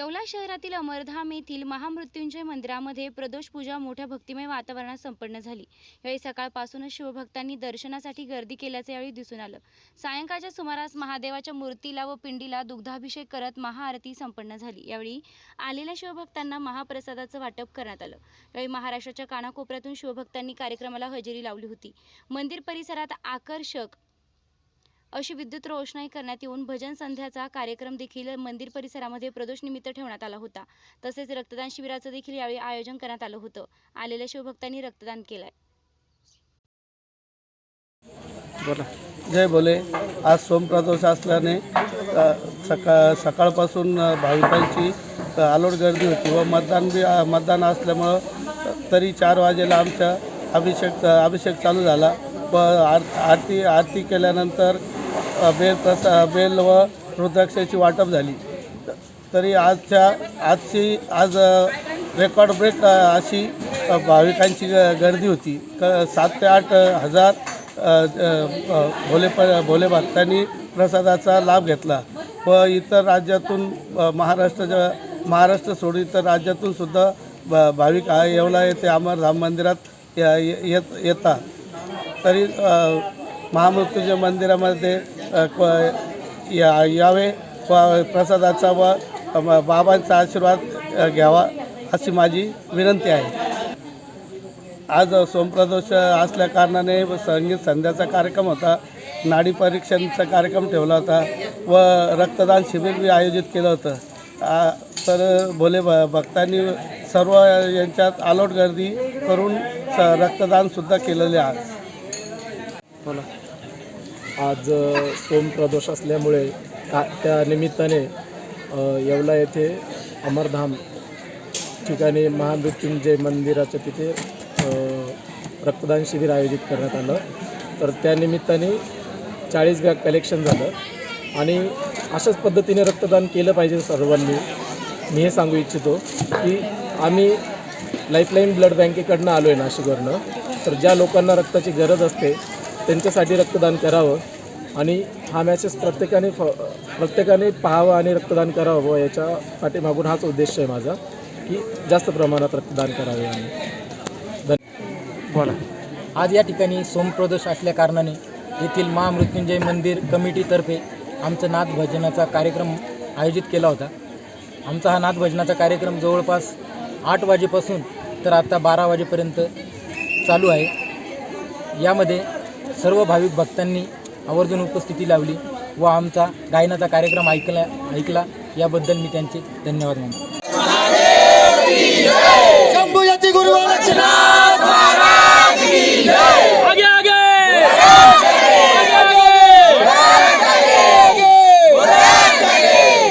येवला शहरातील अमरधाम येथील महामृत्युंजय मंदिरामध्ये प्रदोष पूजा मोठ्या भक्तिमय वातावरणात संपन्न झाली। यावेळी सकाळपासूनच शिवभक्तांनी दर्शनासाठी गर्दी केल्याचे यावेळी दिसून आलं। सायंकाळच्या सुमारास महादेवाच्या मूर्तीला व पिंडीला दुग्धाभिषेक करत महाआरती संपन्न झाली। यावेळी आलेल्या शिवभक्तांना महाप्रसादाचं वाटप करण्यात आलं। यावेळी महाराष्ट्राच्या कानाकोपऱ्यातून शिवभक्तांनी कार्यक्रमाला हजेरी लावली होती। मंदिर परिसरात आकर्षक अशी विद्युत रोषणाई करण्यात येऊन भजन संध्याचा कार्यक्रम देखील मंदिर परिसरामध्ये प्रदोष निमित्त ठेवण्यात आला होता। तसेच रक्तदान शिबिराचं देखील यावेळी आयोजन करण्यात आलं होतं। आलेल्या शिवभक्तांनी रक्तदान केलंय। बोला। जय भोले। आज सोमप्रदोष असल्याने सकाळपासून भाविकांची आलोट गर्दी होती व मतदान असल्यामुळं तरी 4 वाजेला आमचा अभिषेक चालू झाला व आरती केल्यानंतर बेल व रुद्राक्षाची वाटप झाली। तरी आज रेकॉर्ड ब्रेक अशी भाविकांची गर्दी होती। 7 ते 8 हजार भोले भक्तांनी प्रसादाचा लाभ घेतला व इतर राज्यातून महाराष्ट्र सोडून इतर राज्यातून सुद्धा भाविक येवला येथे अमरधाम मंदिरात येतात। तरी महामृत्युंजय मंदिरामध्ये यावे व प्रसादाचा व बाबांचा आशीर्वाद घ्यावा अशी माझी विनंती आहे। आज सोमप्रदोष असल्या कारणाने संगीत संध्याचा कार्यक्रम होता, नाडी परीक्षणाचा कार्यक्रम ठेवला होता व रक्तदान शिबिर बी आयोजित केलं होतं। तर भोले भक्तांनी सर्व यांच्यात आलोट गर्दी करून रक्तदानसुद्धा केलेले आहे। बोला। आज सोमप्रदोष असल्यामुळे त्या निमित्ताने येवला येथे अमरधाम ठिकाणी महामृत्युंजय मंदिराच्या तिथे रक्तदान शिबिर आयोजित करण्यात आलं। तर त्या निमित्ताने 40 बॅग कलेक्शन झालं आणि अशाच पद्धतीने रक्तदान केलं पाहिजे सर्वांनी। मी हे सांगू इच्छितो की आम्ही लाईफलाईन ब्लड बँकेकडनं आलो आहे नाशिकवरनं। तर ज्या लोकांना रक्ताची गरज असते त्यांच्यासाठी रक्तदान करावं आणि हा मॅसेज प्रत्येकाने पाहावं आणि रक्तदान करावं व याच्या पाठीमागून हाच उद्देश आहे माझा की जास्त प्रमाणात रक्तदान करावे। आणि बोला। आज या ठिकाणी सोमप्रदोष असल्या कारणाने येथील महामृत्युंजय मंदिर कमिटीतर्फे आमचा नाथ भजनाचा कार्यक्रम आयोजित केला होता। आमचा हा नाथ भजनाचा कार्यक्रम जवळपास 8 वाजेपासून तर आता 12 वाजेपर्यंत चालू आहे। यामध्ये सर्व भाविक भक्तांनी आवर्जून उपस्थिती लावली व आमचा गायनाचा कार्यक्रम ऐकला याबद्दल मी त्यांचे धन्यवाद मानतो।